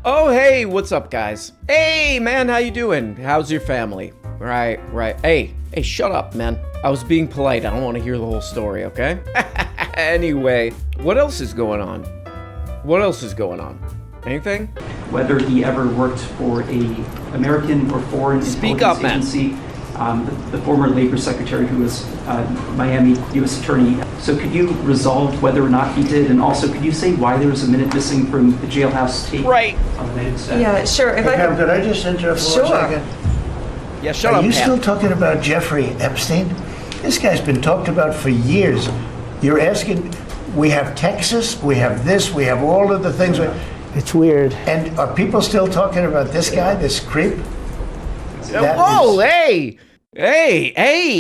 Oh, hey, what's up, guys? Hey, man, how you doing? How's your family? Right. Hey, shut up, man. I was being polite. I don't want to hear the whole story, okay? Anyway, what else is going on? Anything? Whether he ever worked for a American or foreign intelligence agency. The former labor secretary who was Miami U.S. attorney. So could you resolve whether or not he did? And also, could you say why there was a minute missing from the jailhouse tape? Right. On the night of Saturday? Yeah, sure. Hey, Pam, could I just interrupt for 1 second? Yeah, shut up, Are you Pam. still talking about Jeffrey Epstein? This guy's been talked about for years. You're asking, we have Texas, we have this, we have all of the things. It's weird. And are people still talking about this guy, this creep? Whoa, hey,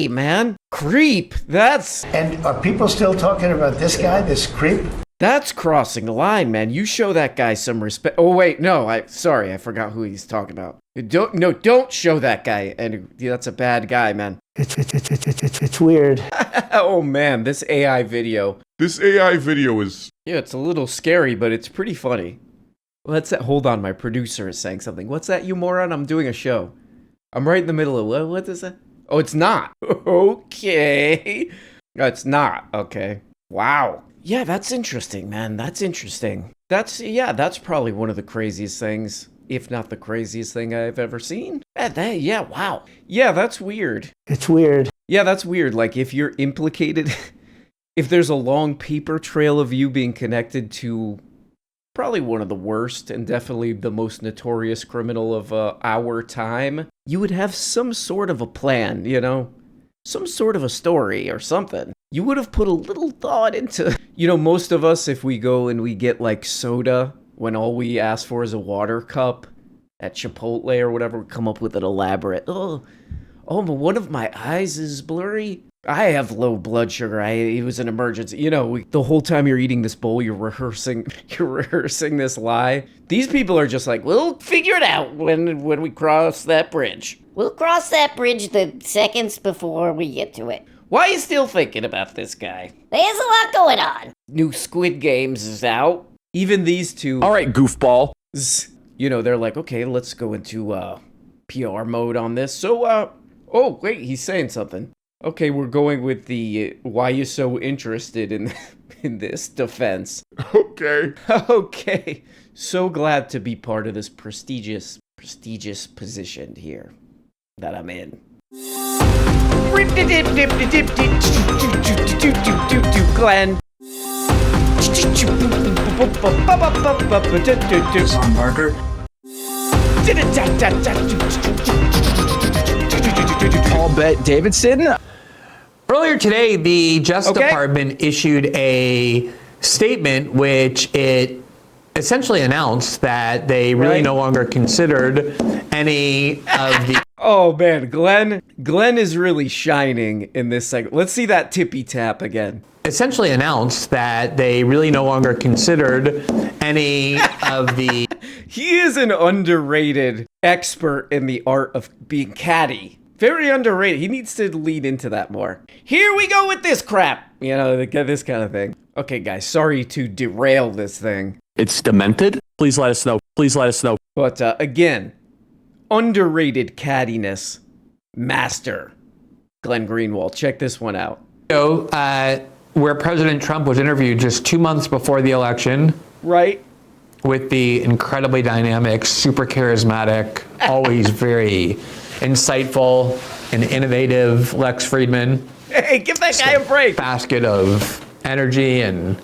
man. Creep. And are people still talking about this guy, this creep? That's crossing the line, man. You show that guy some respect. Oh, wait, no, I forgot who he's talking about. Don't show that guy. And that's a bad guy, man. It's weird. Oh, man, this AI video. This AI video is... Yeah, it's a little scary, but it's pretty funny. Hold on, my producer is saying something. What's that, you moron? I'm doing a show. I'm right in the middle of what is that? Oh, it's not. Okay. No, it's not. Okay. Wow. Yeah, that's interesting, man. That's interesting. That's probably one of the craziest things, if not the craziest thing I've ever seen. Yeah, wow. Yeah, that's weird. It's weird. Yeah, that's weird. Like, if you're implicated, if there's a long paper trail of you being connected to probably one of the worst and definitely the most notorious criminal of our time, you would have some sort of a plan, some sort of a story or something. You would have put a little thought into, most of us, if we go and we get like soda when all we ask for is a water cup at Chipotle or whatever, we come up with an elaborate, but one of my eyes is blurry. I have low blood sugar. It was an emergency. The whole time you're eating this bowl, you're rehearsing this lie. These people are just like, we'll figure it out when we cross that bridge. We'll cross that bridge the seconds before we get to it. Why are you still thinking about this guy? There's a lot going on. New Squid Games is out. Even these two. All right, goofball. They're like, okay, let's go into PR mode on this. So, oh, wait, he's saying something. Okay, we're going with the why you so interested in this defense. Okay. Okay. So glad to be part of this prestigious position here that I'm in. Glenn. Son Parker. Paul Davidson. Earlier today, the Justice Department issued a statement which it essentially announced that they really no longer considered any of the... Oh, man, Glenn is really shining in this segment. Let's see that tippy tap again. Essentially announced that they really no longer considered any of the... He is an underrated expert in the art of being catty. Very underrated. He needs to lead into that more. Here we go with this crap. This kind of thing. Okay, guys, sorry to derail this thing. It's demented? Please let us know. But again, underrated cattiness master. Glenn Greenwald. Check this one out. Where President Trump was interviewed just 2 months before the election. Right. With the incredibly dynamic, super charismatic, always very insightful and innovative Lex Friedman. Hey, give that guy a break. Basket of energy and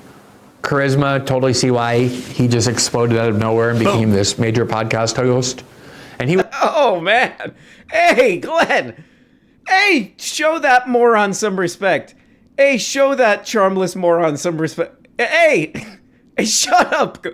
charisma. Totally see why he just exploded out of nowhere and became this major podcast host. And he... Oh, man. Hey, Glenn. Hey, show that moron some respect. Hey, show that charmless moron some respect. Hey, shut up.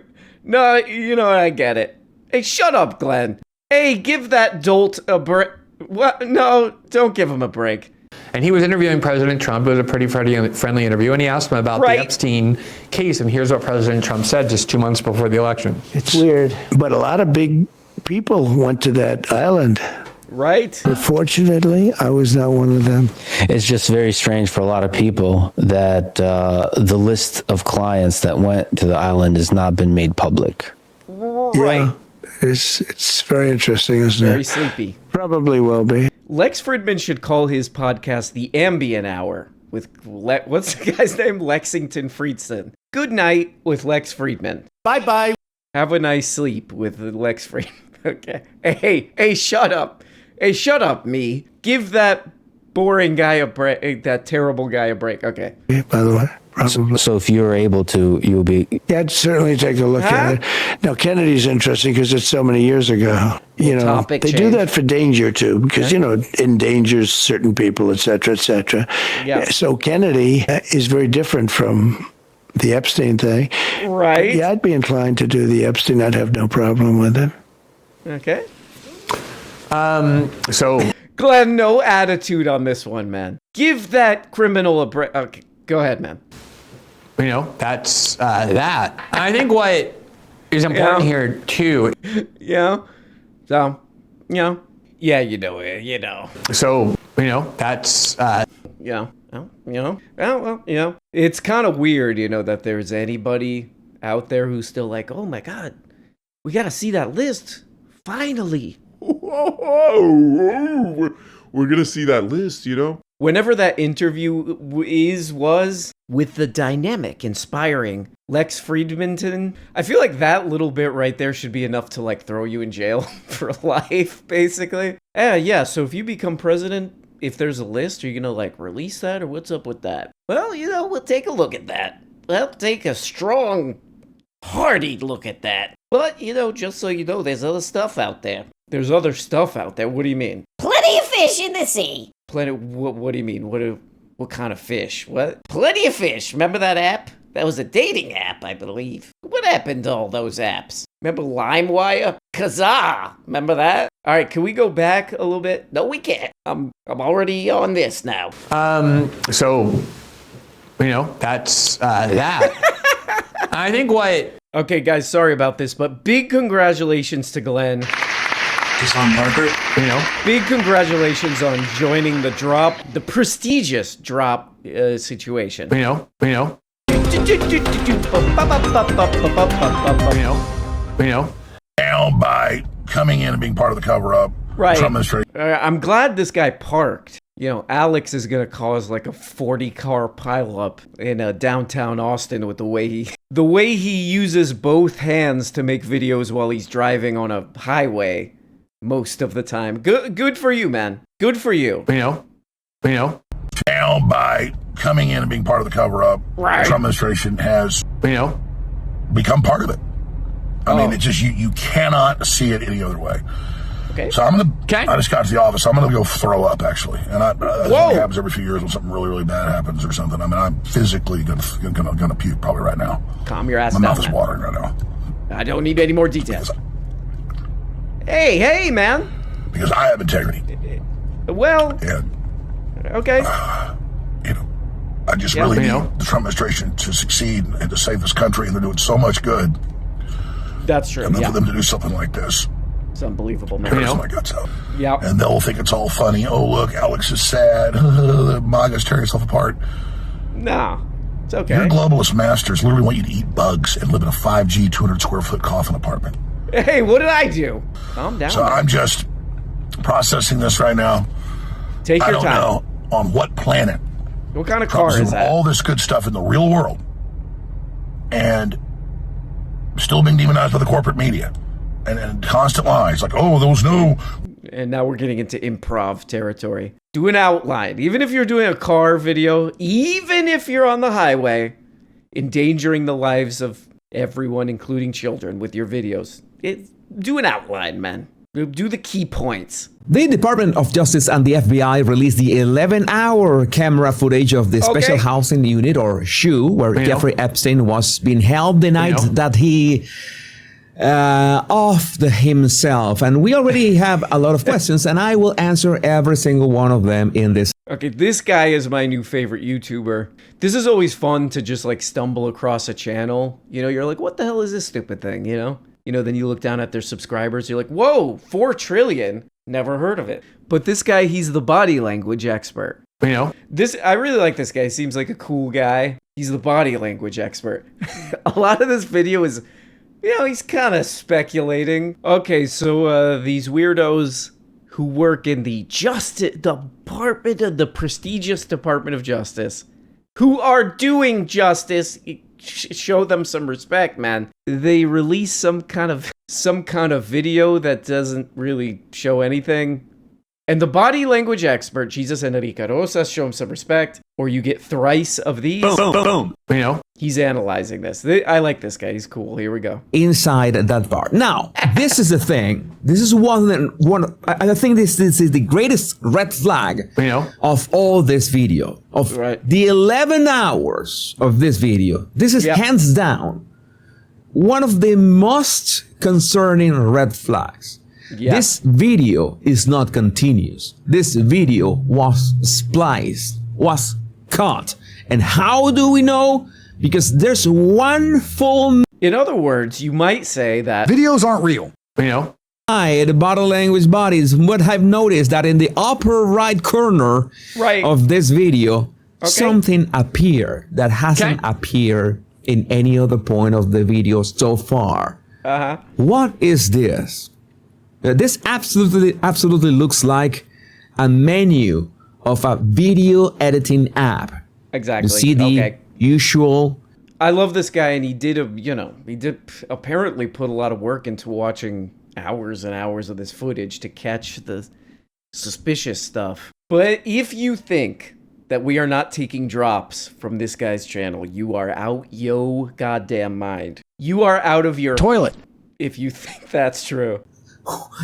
No, I get it. Hey, shut up, Glenn. Hey, give that dolt a break. What? No, don't give him a break. And he was interviewing President Trump. It was a pretty friendly interview. And he asked him about the Epstein case. And here's what President Trump said just 2 months before the election. It's weird. But a lot of big people went to that island. Right? But fortunately, I was not one of them. It's just very strange for a lot of people that the list of clients that went to the island has not been made public. right. Yeah. It's very interesting, isn't Very it? sleepy. Probably will be. Lex Fridman should call his podcast The Ambient Hour with, what's the guy's name? Lexington Friedson. Good night with Lex Friedman. Bye-bye. Have a nice sleep with Lex Friedman. Okay. Hey, shut up. Hey, shut up, me. Give that boring guy a break, that terrible guy a break. Okay. By the way, probably. So if you're able to, you'll be. Yeah, I'd certainly take a look at it. Now, Kennedy's interesting because it's so many years ago. You know, topic they do change. that for danger too, because you know it endangers certain people, et cetera, et cetera. Yeah. So Kennedy is very different from the Epstein thing. Right. Yeah, I'd be inclined to do the Epstein. I'd have no problem with it. Okay. So Glenn, no attitude on this one, man. Give that criminal a break. Okay, go ahead, man. you know, that's that. I think what is important Yeah. here too. Yeah. So, yeah, you know it, you know. So you know, that's Yeah. Well, you know, it's kind of weird, you know, that there's anybody out there who's still like, oh my God, we got to see that list. Finally. Whoa, we're gonna see that list, you know? Whenever that interview was with the dynamic, inspiring Lex Friedman, I feel like that little bit right there should be enough to like throw you in jail for life, basically. Yeah, so if you become president, if there's a list, are you gonna like release that or what's up with that? Well, you know, we'll take a look at that. We'll take a strong, hearty look at that. But, you know, just so you know, there's other stuff out there. There's other stuff out there. What do you mean? Plenty of fish in the sea. Plenty. What do you mean? What kind of fish? What? Plenty of fish. Remember that app? That was a dating app, I believe. What happened to all those apps? Remember LimeWire? Kazaa. Remember that? All right, can we go back a little bit? No, we can't. I'm already on this now. so you know, that's that. I think what Okay, guys, sorry about this, but big congratulations to Glenn. you know, Big congratulations on joining the drop, the prestigious drop situation. you know, Down by coming in and being part of the cover-up. Right. Trump administration. I'm glad this guy parked. You know, Alex is gonna cause like a 40-car pileup in downtown Austin with the way he uses both hands to make videos while he's driving on a highway most of the time. Good for you, man. Good for you. you know, Down by coming in and being part of the cover-up. Right. The Trump administration has you know, become part of it. I mean, it's just, you cannot see it any other way. Okay. So I'm going Okay. to, I just got to the office. I'm going to go throw up, actually. And that Whoa. happens every few years when something really, really bad happens or something. I mean, I'm physically going to puke probably right now. Calm your ass My down, mouth is man. watering right now. I don't need any more details. Hey, man. Because I have integrity. Well, And, okay. you know, I just Yeah, really you need know. the Trump administration to succeed and to save this country. And they're doing so much good. That's true. And then Yeah. for them to do something like this, It's unbelievable, it man. hurts my guts out. Yeah. And they'll think it's all funny. Oh, look, Alex is sad. MAGA's tearing itself apart. Nah. It's okay. Your globalist masters literally want you to eat bugs and live in a 5G, 200 square foot coffin apartment. Hey, what did I do? Calm down. So man. I'm just processing this right now. Take I your don't time. know on what planet What kind of Trump's car is doing that? all this good stuff in the real world and still being demonized by the corporate media and constant lies like, oh, there was no. And now we're getting into improv territory. Do an outline. Even if you're doing a car video, even if you're on the highway, endangering the lives of everyone, including children, with your videos. Do an outline, man. Do the key points. The Department of Justice and the FBI released the 11-hour camera footage of the Special Housing Unit, or SHU, where Jeffrey Epstein was being held the night that he offed himself. And we already have a lot of questions, and I will answer every single one of them in this. Okay, this guy is my new favorite YouTuber. This is always fun to just like stumble across a channel. You know, you're like, what the hell is this stupid thing, you know? Then you look down at their subscribers, you're like, whoa, 4 trillion. Never heard of it. But this guy, he's the body language expert. I really like this guy. Seems like a cool guy. He's the body language expert. A lot of this video is You know, he's kind of speculating. Okay, so these weirdos who work in the prestigious Department of Justice, who are doing justice, show them some respect, man. They release some kind of video that doesn't really show anything. And the body language expert, Jesus Enrique Rosas, show him some respect, or you get thrice of these. Boom, boom, boom, boom. You know? He's analyzing this. I like this guy. He's cool. Here we go. Inside that bar. Now, this is the thing. This is one. I think this is the greatest red flag of all this video. Of the 11 hours of this video. This is hands down one of the most concerning red flags. Yeah. This video is not continuous. This video was spliced, was cut. And how do we know? Because there's one full... In other words, you might say that... Videos aren't real. You know? The body language bodies, what I've noticed that in the upper right corner of this video, something appeared that hasn't appeared in any other point of the video so far. What is this? This absolutely looks like a menu of a video editing app. Exactly. You see the usual. I love this guy, and he did apparently put a lot of work into watching hours and hours of this footage to catch the suspicious stuff. But if you think that we are not taking drops from this guy's channel, you are out yo goddamn mind. You are out of your toilet if you think that's true.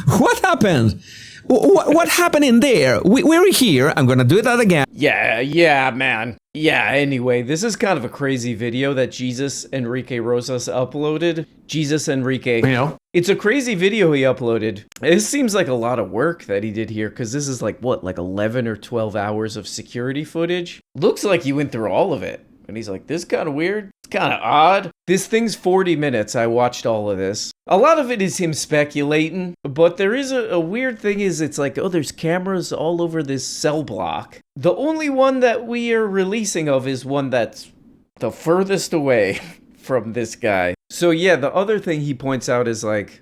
What happened? What happened in there? We're here. I'm gonna do that again. Yeah, man. Yeah, anyway, this is kind of a crazy video that Jesus Enrique Rosas uploaded. Jesus Enrique. You know? It's a crazy video he uploaded. It seems like a lot of work that he did here, because this is like 11 or 12 hours of security footage? Looks like he went through all of it. And he's like, this is kind of weird. It's kind of odd. This thing's 40 minutes. I watched all of this. A lot of it is him speculating, but there is a weird thing is it's like, there's cameras all over this cell block. The only one that we are releasing of is one that's the furthest away from this guy. So yeah, the other thing he points out is like,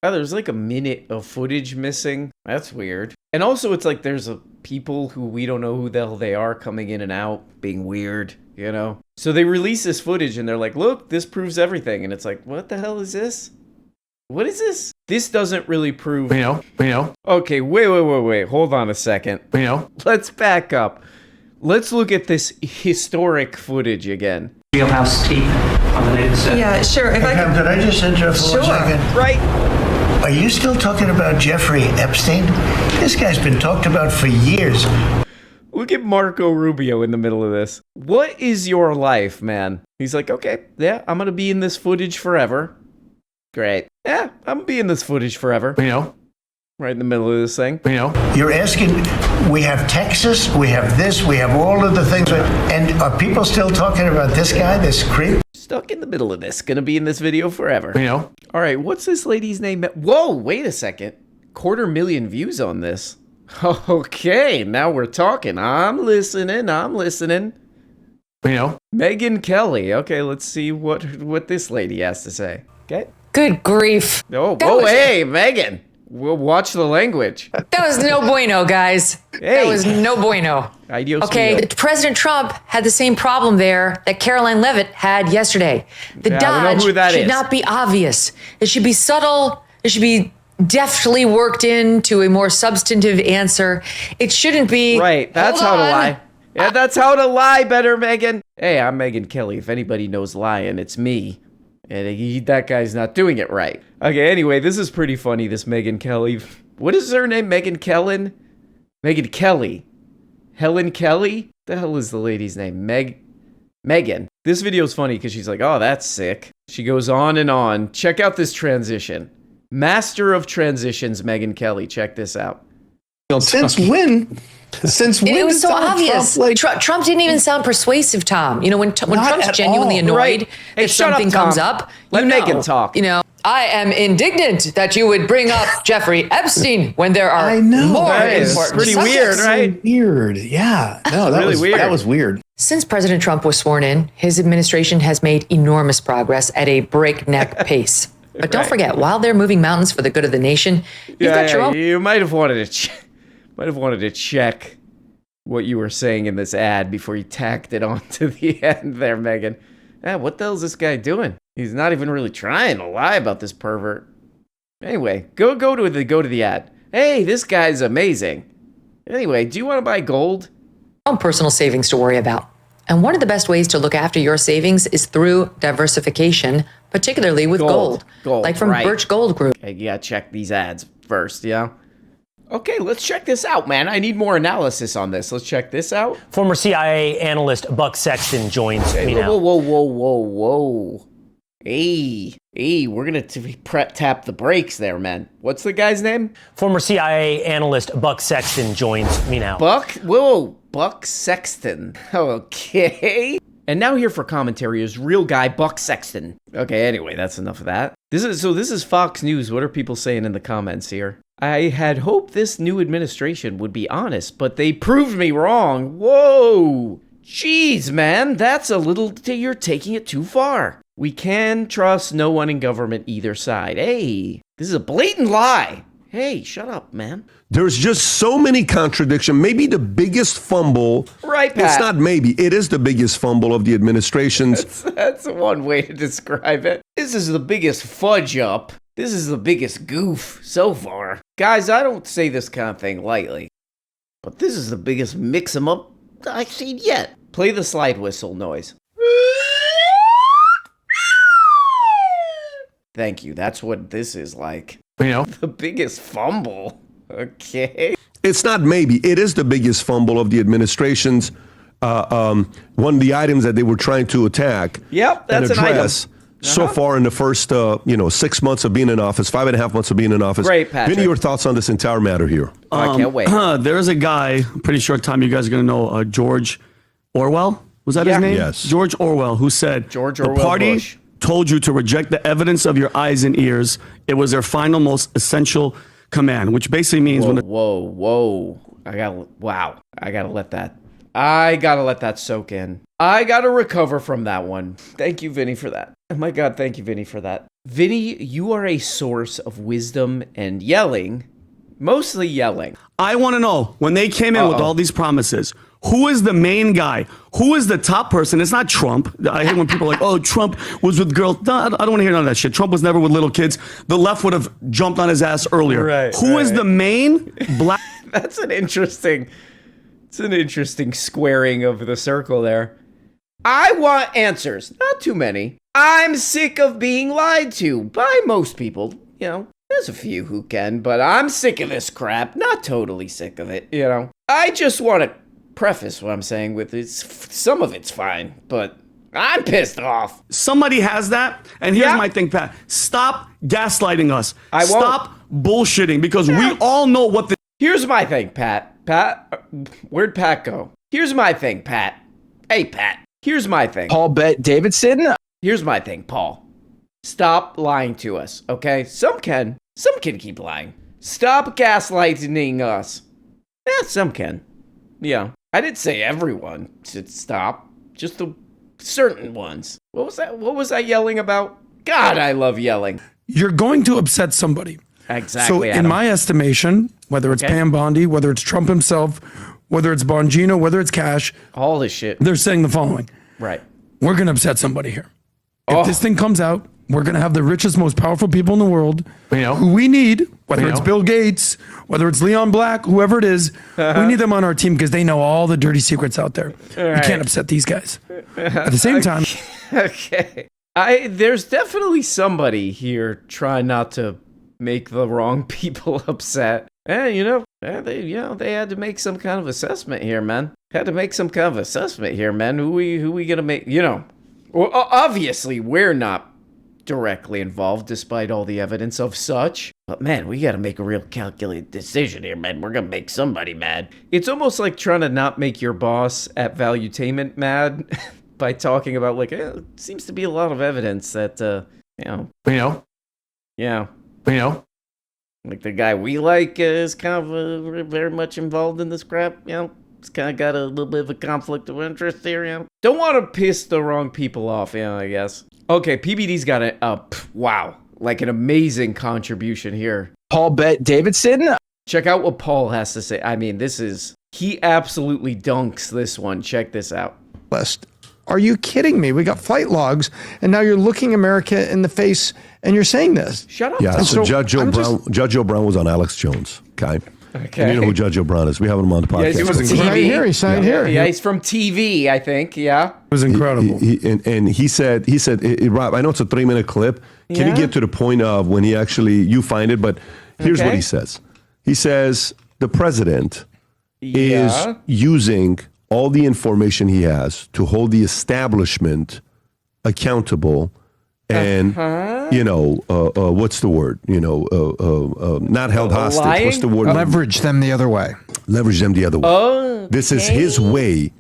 there's like a minute of footage missing. That's weird. And also it's like there's people who we don't know who the hell they are coming in and out, being weird, you know? So they release this footage and they're like, look, this proves everything. And it's like, what the hell is this? What is this? This doesn't really prove... You know? Okay, wait. Hold on a second. You know? Let's back up. Let's look at this historic footage again. Jailhouse tape on the night of set. Yeah, sure. If could I just interrupt for 1 second? Right. Are you still talking about Jeffrey Epstein? This guy's been talked about for years. Look at Marco Rubio in the middle of this. What is your life, man? He's like, okay, yeah, I'm gonna be in this footage forever. Great. Yeah, I'm gonna be in this footage forever. You know? Right in the middle of this thing. You know? You're asking, we have Texas, we have this, we have all of the things. And are people still talking about this guy, this creep? Stuck in the middle of this. Gonna be in this video forever. You know? All right, what's this lady's name? Whoa, wait a second. 250,000 views on this. Okay, now we're talking. I'm listening. You know? Megyn Kelly. Okay, let's see what this lady has to say. Okay. Good grief. Hey, Megan. We'll watch the language. That was no bueno, guys. That was no bueno. Adios. Okay, President Trump had the same problem there that Caroline Leavitt had yesterday. The dodge should not be obvious. It should be subtle. It should be deftly worked into a more substantive answer. It shouldn't be. Right, that's how to lie. Yeah, that's how to lie better, Megan. Hey, I'm Megyn Kelly. If anybody knows lying, it's me. And that guy's not doing it right. Okay, anyway, this is pretty funny, this Megyn Kelly. What is her name? Megyn Kelly? Megyn Kelly. Helen Kelly? The hell is the lady's name? Megan. This video's funny because she's like, oh, that's sick. She goes on and on. Check out this transition. Master of transitions, Megyn Kelly. Check this out. Since when? Since when? It was so Donald obvious. Trump didn't even sound persuasive, Tom. You know, when Trump's genuinely annoyed Right. Hey, that shut up, something Tom. comes up, Let you know, Megan talk. You know, I am indignant that you would bring up Jeffrey Epstein when there are more important pretty subjects. weird, right? Weird. Yeah. No, that really was weird. That was weird. Since President Trump was sworn in, his administration has made enormous progress at a breakneck pace. But don't forget, while they're moving mountains for the good of the nation, you've got your own. You might have wanted to check what you were saying in this ad before you tacked it on to the end there, Megan. What the hell is this guy doing? He's not even really trying to lie about this pervert. Anyway, go to the ad. Hey, this guy's amazing. Anyway, do you want to buy gold? Own personal savings to worry about. And one of the best ways to look after your savings is through diversification, particularly with gold. Like from right. Birch Gold Group. Okay, you gotta check these ads first, yeah? Okay, let's check this out, man. I need more analysis on this. Let's check this out. Former CIA analyst Buck Sexton joins me now. Whoa. Hey, we're gonna tap the brakes there, man. What's the guy's name? Former CIA analyst Buck Sexton joins me now. Buck Sexton. Okay. And now here for commentary is real guy Buck Sexton. Okay, anyway, that's enough of that. This is Fox News. What are people saying in the comments here? I had hoped this new administration would be honest, but they proved me wrong. Whoa. Jeez, man, that's a little, you're taking it too far. We can trust no one in government either side. Hey, this is a blatant lie. Hey, shut up, man. There's just so many contradictions. Maybe the biggest fumble. Right, Pat. It's not maybe. It is the biggest fumble of the administration's. That's one way to describe it. This is the biggest fudge up. This is the biggest goof so far. Guys, I don't say this kind of thing lightly, but this is the biggest mix-em-up I've seen yet. Play the slide whistle noise. Thank you. That's what this is like. You know? The biggest fumble. Okay. It's not maybe. It is the biggest fumble of the administration's, one of the items that they were trying to attack. Yep, that's and address an item. So far in the first, 6 months of being in office, 5.5 months of being in office. Great, Patrick. Vinny, your thoughts on this entire matter here? I can't wait. There's a guy, pretty short time, you guys are going to know, George Orwell. Was that his name? Yes. George Orwell, who said, George the Orwell party Bush told you to reject the evidence of your eyes and ears. It was their final, most essential command, which basically means whoa. I gotta let that soak in. I gotta recover from that one. Thank you, Vinny, for that. Oh my God, thank you, Vinny, for that. Vinny, you are a source of wisdom and yelling, mostly yelling. I want to know, when they came in with all these promises, who is the main guy? Who is the top person? It's not Trump. I hate when people are like, oh, Trump was with girls. No, I don't want to hear none of that shit. Trump was never with little kids. The left would have jumped on his ass earlier. Who is the main black? That's an interesting squaring of the circle there. I want answers, not too many. I'm sick of being lied to by most people. You know, there's a few who can, but I'm sick of this crap. Not totally sick of it, you know. I just want to preface what I'm saying with some of it's fine, but I'm pissed off. Somebody has that, and here's my thing, Pat. Stop gaslighting us. I won't. Stop bullshitting, because we all know what the... Here's my thing, Pat. Pat, where'd Pat go? Here's my thing, Pat. Hey, Pat. Here's my thing. Paul Davidson? Here's my thing, Paul. Stop lying to us, okay? Some can keep lying. Stop gaslighting us. Some can. Yeah. I didn't say everyone should stop. Just the certain ones. What was that? What was I yelling about? God, I love yelling. You're going to upset somebody. Exactly. So in Adam. my estimation, whether it's Pam Bondi, whether it's Trump himself, whether it's Bongino, whether it's Cash, all this shit, they're saying the following. Right. We're going to upset somebody here. If this thing comes out, we're going to have the richest, most powerful people in the world who we need, whether it's Bill Gates, whether it's Leon Black, whoever it is, we need them on our team because they know all the dirty secrets out there. We can't upset these guys. At the same time. Okay. There's definitely somebody here trying not to make the wrong people upset. They had to make some kind of assessment here, man. Who we gonna make, Well, obviously, we're not directly involved despite all the evidence of such. But man, we gotta make a real calculated decision here, man. We're gonna make somebody mad. It's almost like trying to not make your boss at Valuetainment mad by talking about like, it seems to be a lot of evidence that, like the guy we like is kind of very much involved in this crap, It's kind of got a little bit of a conflict of interest here, Don't want to piss the wrong people off, I guess. Okay, PBD's got like an amazing contribution here. Paul Bet Davidson. Check out what Paul has to say. I mean, he absolutely dunks this one. Check this out. Are you kidding me? We got flight logs, and now you're looking America in the face, and you're saying this. Shut up. Yeah, so Judge O'Brown was on Alex Jones, okay? And you know who Judge O'Brown is. We have him on the podcast. Yeah, he was He's right here. He's right here. Yeah, he's from TV, I think. Yeah. It was incredible. He said, Rob, I know it's a 3-minute clip. Can you get to the point of when you find it? But here's what he says. He says the president is using all the information he has to hold the establishment accountable and, what's the word? Not held hostage. Lying? What's the word? Leverage them the other way. Leverage them the other way. Okay. This is his way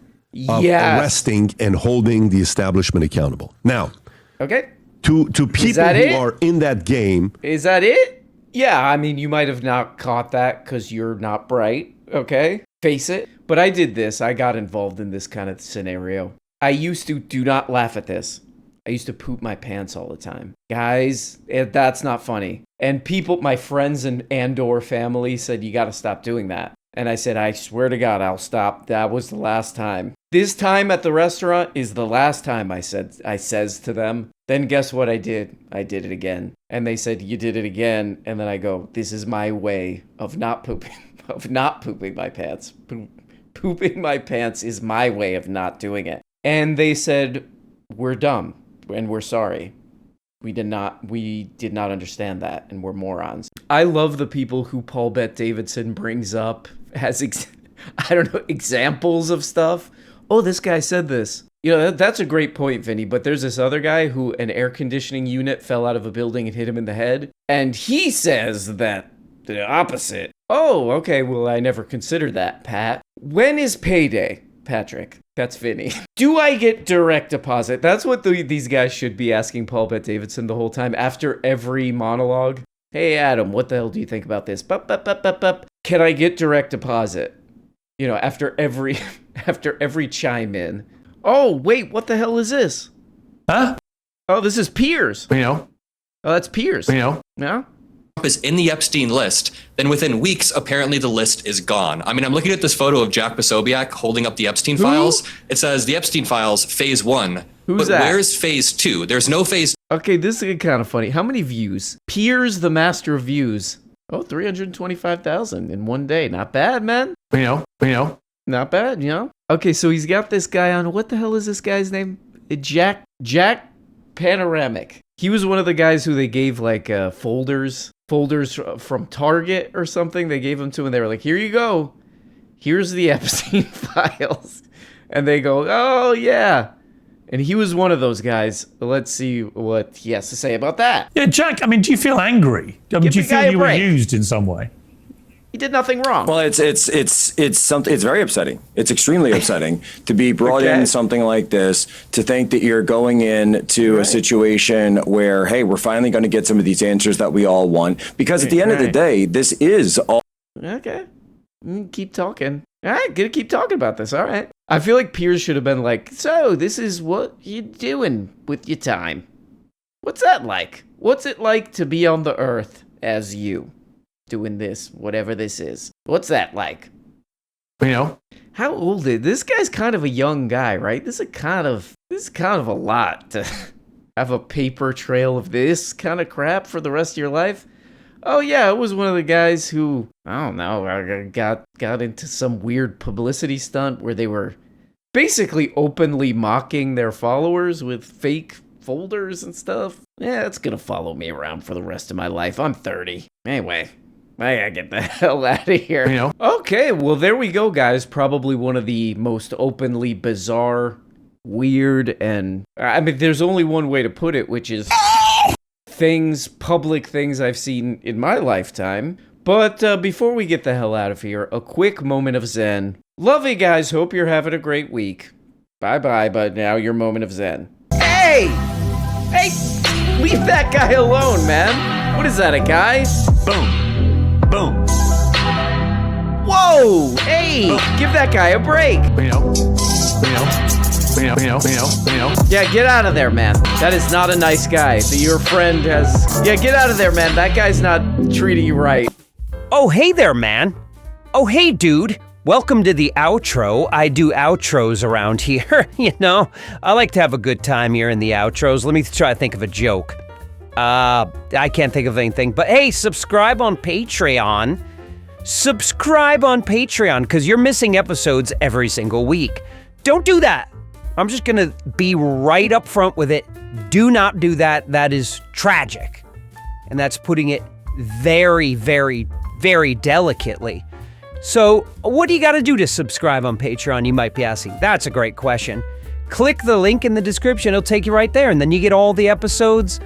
of arresting and holding the establishment accountable. Now, to people who are in that game. Is that it? Yeah, I mean, you might have not caught that because you're not bright, okay? Face it. But I did this. I got involved in this kind of scenario. I used to, do not laugh at this, I used to poop my pants all the time. Guys, that's not funny. And people, my friends and/or family said, you got to stop doing that. And I said, I swear to God, I'll stop. That was the last time. This time at the restaurant is the last time, I says to them. Then guess what I did? I did it again. And they said, you did it again. And then I go, this is my way of not pooping my pants. Pooping my pants is my way of not doing it. And they said, we're dumb and we're sorry. We did not understand that, and we're morons. I love the people who Paul Bet Davidson brings up as, examples of stuff. Oh, this guy said this. That's a great point, Vinny, but there's this other guy who an air conditioning unit fell out of a building and hit him in the head, and he says that the opposite. Oh, okay, well, I never considered that, Pat. When is payday, Patrick? That's Vinny. Do I get direct deposit? That's what these guys should be asking Paul Bet Davidson the whole time after every monologue. Hey, Adam, what the hell do you think about this? Can I get direct deposit? After every chime in. Oh, wait, what the hell is this? Huh? Oh, this is Piers. Oh, that's Piers. Yeah? Is in the Epstein list, then within weeks, apparently the list is gone. I mean, I'm looking at this photo of Jack Posobiec holding up the Epstein files. It says the Epstein files, phase 1. Who's but that? Where's phase 2? There's no phase. Okay, this is kind of funny. How many views? Piers, the master of views. Oh, 325,000 in one day. Not bad, man. Not bad, Okay, so he's got this guy on. What the hell is this guy's name? Jack Panoramic. He was one of the guys who they gave like folders from Target or something. They gave them to him and they were like, here you go. Here's the Epstein files. And they go, oh, yeah. And he was one of those guys. Let's see what he has to say about that. Yeah, Jack, do you feel angry? Do you feel you were used in some way? He did nothing wrong. Well, it's something. It's very upsetting. It's extremely upsetting to be brought in something like this, to think that you're going into a situation where, hey, we're finally going to get some of these answers that we all want. Because at the end of the day, this is all. Okay. Keep talking. All right, gonna keep talking about this. All right. I feel like Piers should have been like, so this is what you doing with your time. What's that like? What's it like to be on the earth as you? Doing this, whatever this is. What's that like? How old is this guy's? Kind of a young guy, right? This is kind of a lot to have a paper trail of this kind of crap for the rest of your life. Oh yeah, it was one of the guys who, I don't know, got into some weird publicity stunt where they were basically openly mocking their followers with fake folders and stuff. Yeah, it's gonna follow me around for the rest of my life. I'm 30. Anyway. I gotta get the hell out of here. Okay, well, there we go, guys. Probably one of the most openly bizarre, weird, and... there's only one way to put it, which is public things I've seen in my lifetime. But before we get the hell out of here, a quick moment of zen. Love you guys. Hope you're having a great week. Bye-bye, but now your moment of zen. Hey! Hey! Leave that guy alone, man. What is that, a guy? Boom. Boom. Whoa! Hey! Boom. Give that guy a break. Yeah, get out of there, man. That is not a nice guy. Your friend has... Yeah, get out of there, man. That guy's not treating you right. Oh, hey there, man. Oh, hey, dude. Welcome to the outro. I do outros around here. You know, I like to have a good time here in the outros. Let me try to think of a joke. I can't think of anything. But hey, subscribe on Patreon. Subscribe on Patreon, because you're missing episodes every single week. Don't do that. I'm just going to be right up front with it. Do not do that. That is tragic. And that's putting it very, very, very delicately. So, what do you got to do to subscribe on Patreon, you might be asking? That's a great question. Click the link in the description. It'll take you right there. And then you get all the episodes,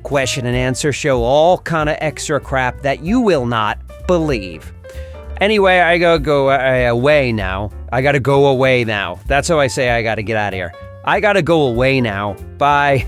question and answer show, all kind of extra crap that you will not believe. Anyway, I gotta go away now. I gotta go away now. That's how I say I gotta get out of here. I gotta go away now. Bye.